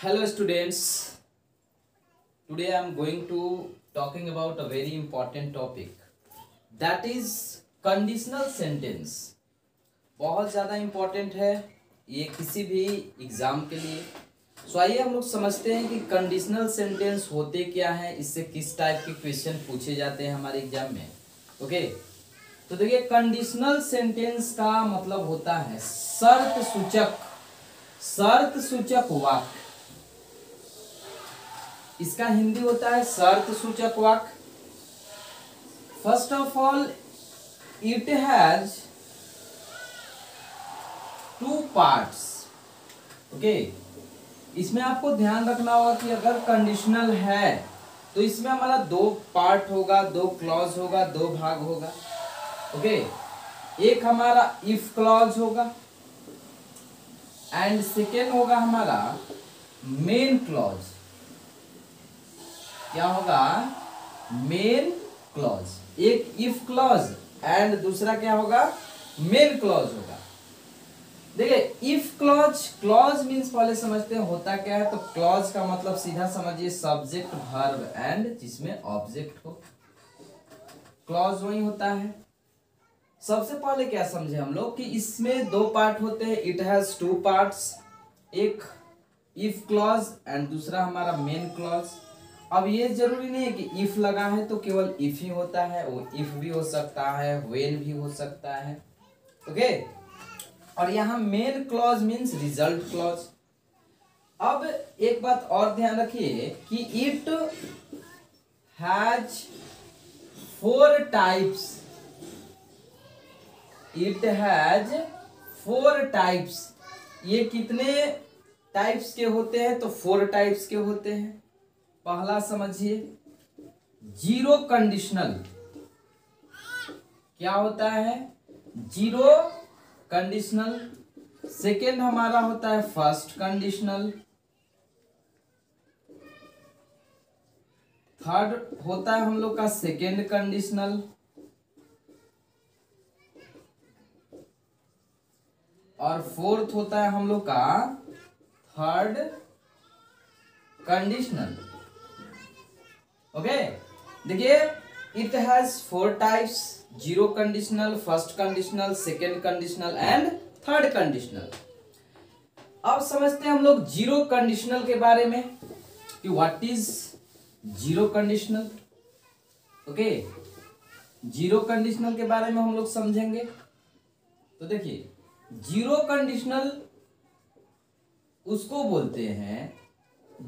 Hello students, today I am going to talking about a very important topic that is conditional sentence। बहुत ज़्यादा important है ये किसी भी एग्ज़ाम के लिए। सो आइए हम लोग समझते हैं कि कंडीशनल सेंटेंस होते क्या हैं, इससे किस टाइप के क्वेश्चन पूछे जाते हैं हमारे एग्जाम में। ओके, तो देखिए कंडीशनल सेंटेंस का मतलब होता है शर्त सूचक वाक्य। इसका हिंदी होता है शर्त सूचक वाक्य। First of all it has two parts. Okay, इसमें आपको ध्यान रखना होगा कि अगर कंडीशनल है तो इसमें हमारा दो पार्ट होगा, दो क्लॉज होगा, दो भाग होगा। ओके, एक हमारा इफ क्लॉज होगा एंड सेकेंड होगा हमारा मेन क्लॉज। क्या होगा? Main clause. एक इफ क्लॉज एंड दूसरा क्या होगा? मेन क्लॉज होगा। देखिए इफ क्लॉज मीन्स पहले समझते हैं होता क्या है। तो क्लॉज का मतलब सीधा समझिए सब्जेक्ट वर्ब एंड जिसमें ऑब्जेक्ट हो। क्लॉज वही होता है। सबसे पहले क्या समझे हम लोग कि इसमें दो पार्ट होते हैं। इट हैज टू पार्ट्स, एक इफ क्लॉज एंड दूसरा हमारा मेन क्लॉज। अब ये जरूरी नहीं है कि इफ लगा है तो केवल इफ ही होता है, वो इफ भी हो सकता है, व्हेन भी हो सकता है। ओके, और यहाँ main clause means result clause. अब एक बात और ध्यान रखिए कि it has four types. It has four types. ये कितने टाइप्स के होते हैं? तो फोर टाइप्स के होते हैं। पहला समझिए जीरो कंडीशनल। क्या होता है? Zero conditional. सेकेंड हमारा होता है फर्स्ट कंडीशनल। थर्ड होता है हम लोग का सेकेंड कंडीशनल। और फोर्थ होता है हम लोग का थर्ड कंडीशनल। ओके, देखिए it has four types: zero conditional, first conditional, second conditional and third conditional. अब समझते हैं हम लोग जीरो कंडीशनल के बारे में कि what is zero conditional. Okay, zero conditional के बारे में हम लोग समझेंगे। तो देखिए जीरो कंडीशनल उसको बोलते हैं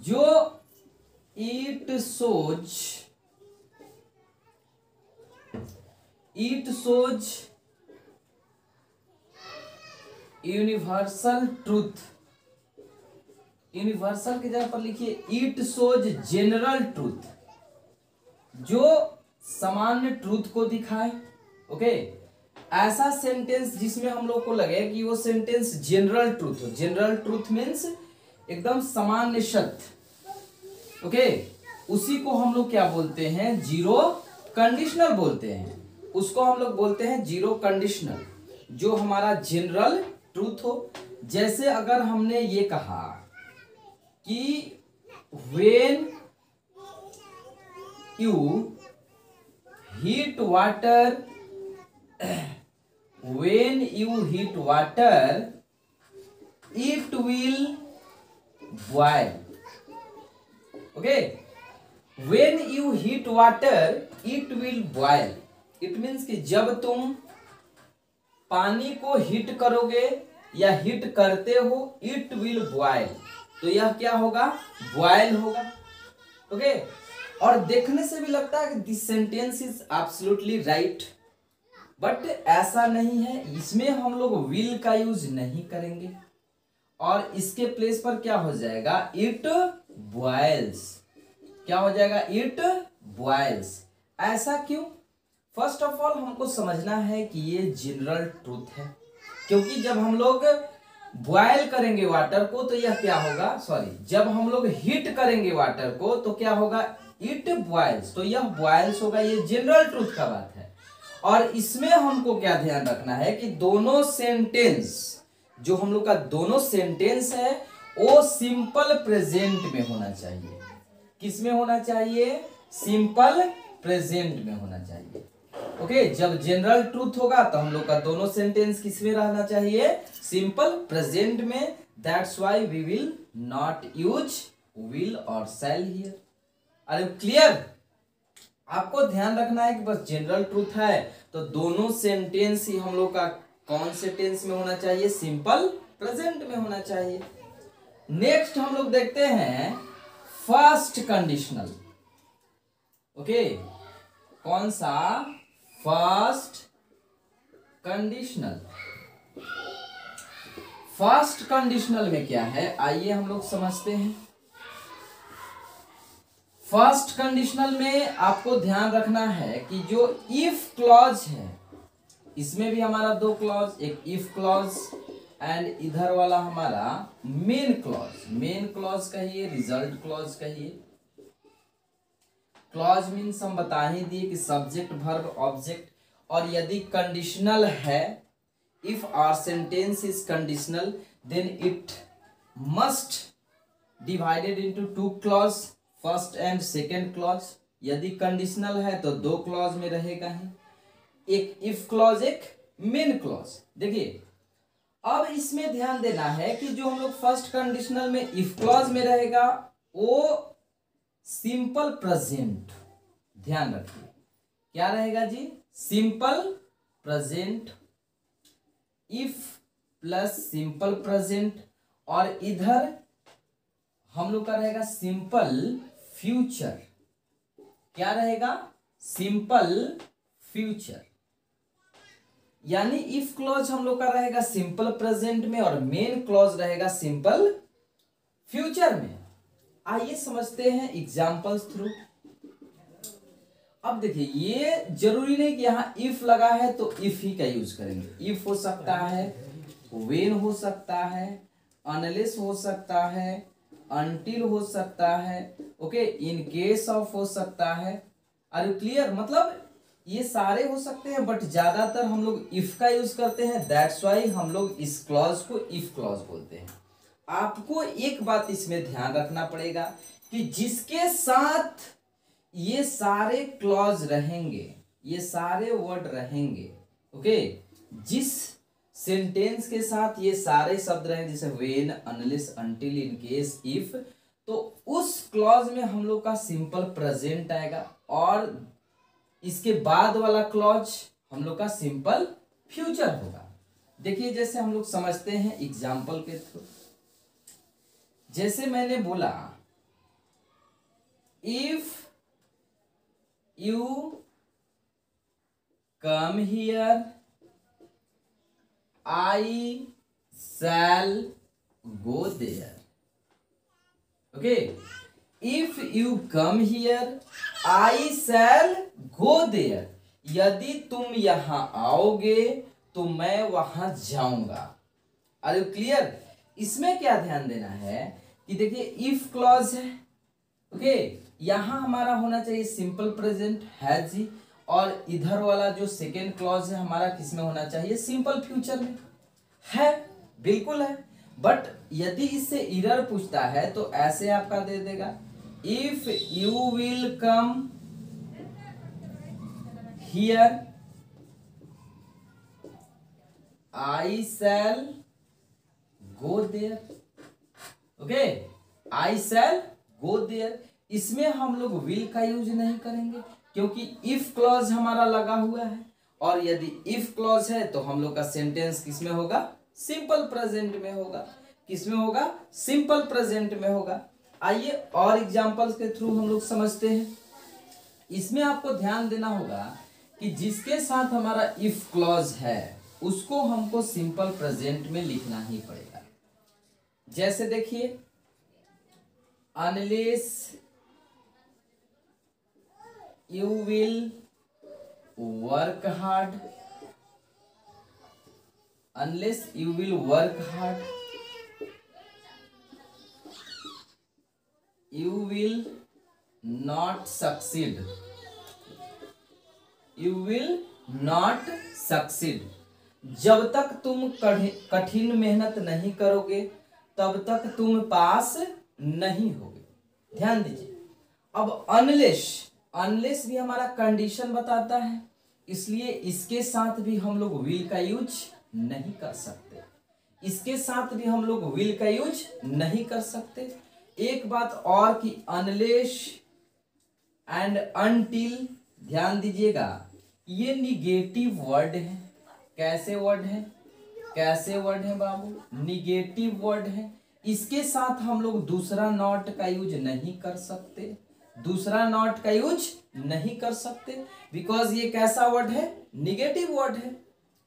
जो it shows universal truth. Universal की जगह पर लिखिए इट शोज जनरल ट्रूथ, जो सामान्य ट्रूथ को दिखाए। ओके, ऐसा सेंटेंस जिसमें हम लोग को लगे कि वो सेंटेंस जनरल ट्रूथ हो। जनरल ट्रूथ मीन्स एकदम सामान्य सत्य। ओके, उसी को हम लोग क्या बोलते हैं? जीरो कंडीशनल बोलते हैं। उसको हम लोग बोलते हैं जीरो कंडीशनल, जो हमारा जनरल ट्रूथ हो। जैसे अगर हमने ये कहा कि when you heat water, when you heat water it will boil। okay, when you heat water it will boil। it means कि जब तुम पानी को हीट करोगे या हीट करते हो it will boil, तो यह क्या होगा? बॉयल होगा। ओके, और देखने से भी लगता है कि this sentence is absolutely right, but ऐसा नहीं है। इसमें हम लोग विल का यूज नहीं करेंगे और इसके प्लेस पर क्या हो जाएगा? It boils. क्या हो जाएगा? It boils. ऐसा क्यों? फर्स्ट ऑफ ऑल हमको समझना है कि ये जनरल ट्रूथ है, क्योंकि जब हम लोग बॉयल करेंगे वाटर को तो यह क्या होगा? जब हम लोग हीट करेंगे वाटर को तो क्या होगा? It boils. तो यह बॉयल्स होगा। ये जनरल ट्रूथ का बात है। और इसमें हमको क्या ध्यान रखना है कि दोनों सेंटेंस, जो हम लोग का दोनों सेंटेंस है वो सिंपल प्रेजेंट में होना चाहिए। किस में होना चाहिए? सिंपल प्रेजेंट में होना चाहिए। ओके, जब जनरल ट्रूथ होगा तो हम लोग का दोनों सेंटेंस किस में रहना चाहिए? सिंपल प्रेजेंट में। That's why we will not use will और शैल हियर। अरे क्लियर? आपको ध्यान रखना है कि बस जनरल ट्रूथ है तो दोनों सेंटेंस ही हम लोग का कौन से टेंस में होना चाहिए? सिंपल प्रेजेंट में होना चाहिए। नेक्स्ट हम लोग देखते हैं फर्स्ट कंडीशनल। ओके, कौन सा? First conditional. फर्स्ट कंडीशनल में क्या है, आइए हम लोग समझते हैं। फर्स्ट कंडीशनल में आपको ध्यान रखना है कि जो इफ क्लॉज है, इसमें भी हमारा दो क्लॉज, एक इफ क्लॉज एंड इधर वाला हमारा मेन क्लॉज। मेन क्लॉज कहिए, रिजल्ट क्लॉज कहिए। क्लॉज मीन्स हम बता ही दिए कि सब्जेक्ट वर्ब ऑब्जेक्ट, और यदि कंडीशनल है, if our sentence is conditional then it must divided into two clause, first and second clause. यदि कंडीशनल है तो दो क्लॉज में रहेगा ही, एक इफ क्लॉज एक मेन क्लॉज। देखिए अब इसमें ध्यान देना है कि जो हम लोग फर्स्ट कंडीशनल में इफ क्लॉज में रहेगा वो सिंपल प्रेजेंट, ध्यान रखिए क्या रहेगा जी? Simple present, if plus simple present, और इधर हम लोग का रहेगा सिंपल फ्यूचर। क्या रहेगा? Simple future. यानी इफ क्लॉज हम लोग का रहेगा सिंपल प्रेजेंट में और मेन क्लॉज रहेगा सिंपल फ्यूचर में। आइए समझते हैं एग्जांपल्स थ्रू। अब देखिए ये जरूरी नहीं कि यहाँ इफ लगा है तो इफ ही का यूज करेंगे। इफ हो सकता है, व्हेन हो सकता है, अनलेस हो सकता है, अनटिल हो सकता है, ओके, इन केस ऑफ हो सकता है। Are you clear? मतलब ये सारे हो सकते हैं बट ज्यादातर हम लोग इफ का यूज करते हैं। दैट्स वाई हम लोग इस क्लॉज को इफ क्लॉज बोलते हैं। आपको एक बात इसमें ध्यान रखना पड़ेगा कि जिसके साथ ये सारे क्लॉज रहेंगे, ये सारे वर्ड रहेंगे, ओके, जिस सेंटेंस के साथ ये सारे शब्द रहेंगे जैसे when, unless, until, in case, if, तो उस क्लॉज में हम लोग का सिंपल प्रेजेंट आएगा और इसके बाद वाला क्लॉज हम लोग का सिंपल फ्यूचर होगा। देखिए जैसे हम लोग समझते हैं एग्जाम्पल के थ्रू। जैसे मैंने बोला if you come here I shall go there. Okay, if you come here I shall go there. यदि तुम यहां आओगे तो मैं वहां जाऊंगा। Are you clear? इसमें क्या ध्यान देना है कि देखिए इफ क्लॉज है, ओके, यहां हमारा होना चाहिए सिंपल प्रेजेंट है जी, और इधर वाला जो सेकेंड क्लॉज है हमारा किस में होना चाहिए? सिंपल फ्यूचर में है, बिल्कुल है। बट यदि इससे एरर पूछता है तो ऐसे आपका दे देगा if you will come here I shall go there. Okay, I shall go there. इसमें हम लोग विल का यूज नहीं करेंगे क्योंकि इफ क्लॉज हमारा लगा हुआ है, और यदि इफ क्लॉज है तो हम लोग का सेंटेंस किस में होगा? सिंपल प्रेजेंट में होगा। किस में होगा? सिंपल प्रेजेंट में होगा। आइए और एग्जांपल्स के थ्रू हम लोग समझते हैं। इसमें आपको ध्यान देना होगा कि जिसके साथ हमारा इफ क्लॉज है उसको हमको सिंपल प्रेजेंट में लिखना ही पड़ेगा। जैसे देखिए unless you will work hard, unless you will work hard you will not succeed, you will not succeed। जब तक तुम कठिन मेहनत नहीं करोगे तब तक तुम पास नहीं होगे। ध्यान दीजिए। अब अनलेस भी हमारा कंडीशन बताता है, इसलिए इसके साथ भी हम लोग विल का यूज नहीं कर सकते। इसके साथ भी हम लोग विल का यूज नहीं कर सकते। एक बात और कि अनलेस एंड अनटिल, ध्यान दीजिएगा, ये निगेटिव वर्ड है। कैसे वर्ड है? कैसे वर्ड है बाबू? निगेटिव वर्ड है। इसके साथ हम लोग दूसरा नॉट का यूज नहीं कर सकते। दूसरा नॉट का यूज नहीं कर सकते बिकॉज ये कैसा वर्ड है? निगेटिव वर्ड है।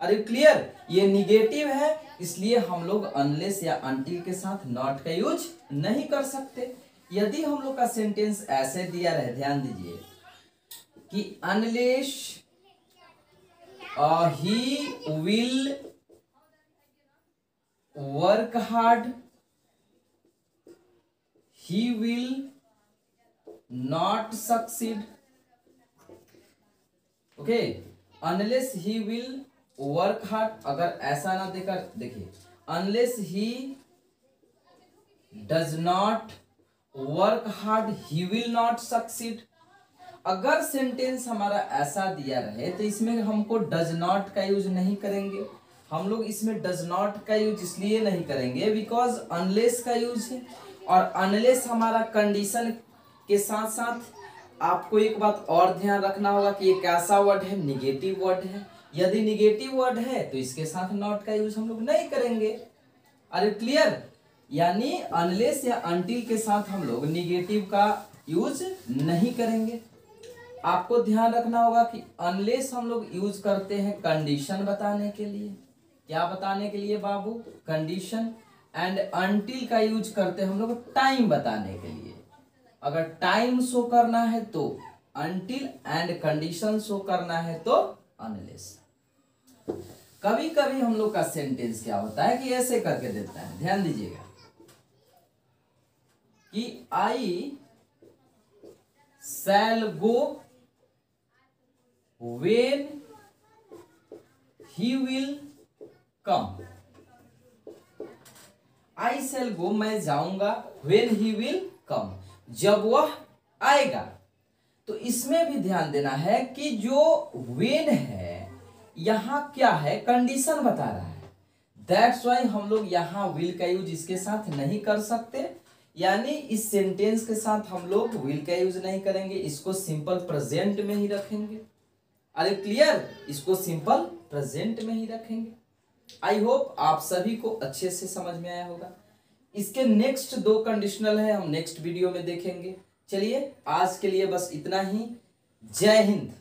अरे क्लियर? ये निगेटिव है, इसलिए हम लोग अनलेस या अनटिल के साथ नॉट का यूज नहीं कर सकते। यदि हम लोग का सेंटेंस ऐसे दिया रहे, ध्यान दीजिए कि unless he will work hard, he will not succeed. Okay, unless he will work hard, अगर ऐसा ना देकर देखिए, unless he does not work hard he will not succeed। अगर सेंटेंस हमारा ऐसा दिया रहे तो इसमें हमको डज नॉट का यूज नहीं करेंगे। हम लोग इसमें डज नॉट का यूज इसलिए नहीं करेंगे बिकॉज अनलेस का यूज है, और अनलेस हमारा कंडीशन के साथ साथ आपको एक बात और ध्यान रखना होगा कि ये कैसा वर्ड है? निगेटिव वर्ड है। यदि निगेटिव वर्ड है तो इसके साथ नॉट का यूज हम लोग नहीं करेंगे। अरे क्लियर? यानी अनलेस या अनटिल के साथ हम लोग निगेटिव का यूज नहीं करेंगे। आपको ध्यान रखना होगा कि अनलेस हम लोग यूज करते हैं कंडीशन बताने के लिए। क्या बताने के लिए बाबू? कंडीशन। एंड अनटिल का यूज करते हैं हम लोग टाइम बताने के लिए। अगर टाइम शो करना है तो अनटिल, एंड कंडीशन शो करना है तो अनलेस। कभी कभी हम लोग का सेंटेंस क्या होता है कि ऐसे करके देता है, ध्यान दीजिएगा कि आई shall go when he will come. I shall गो, मैं जाऊंगा, व्हेन ही विल कम, जब वह आएगा। तो इसमें भी ध्यान देना है कि जो व्हेन है यहां क्या है? कंडीशन बता रहा है। दैट्स वाई हम लोग यहां विल का यूज इसके साथ नहीं कर सकते, यानी इस सेंटेंस के साथ हम लोग विल का यूज नहीं करेंगे, इसको सिंपल प्रेजेंट में ही रखेंगे। अरे क्लियर? इसको सिंपल प्रेजेंट में ही रखेंगे। आई होप आप सभी को अच्छे से समझ में आया होगा। इसके नेक्स्ट 2 कंडीशनल है, हम नेक्स्ट वीडियो में देखेंगे। चलिए आज के लिए बस इतना ही। जय हिंद।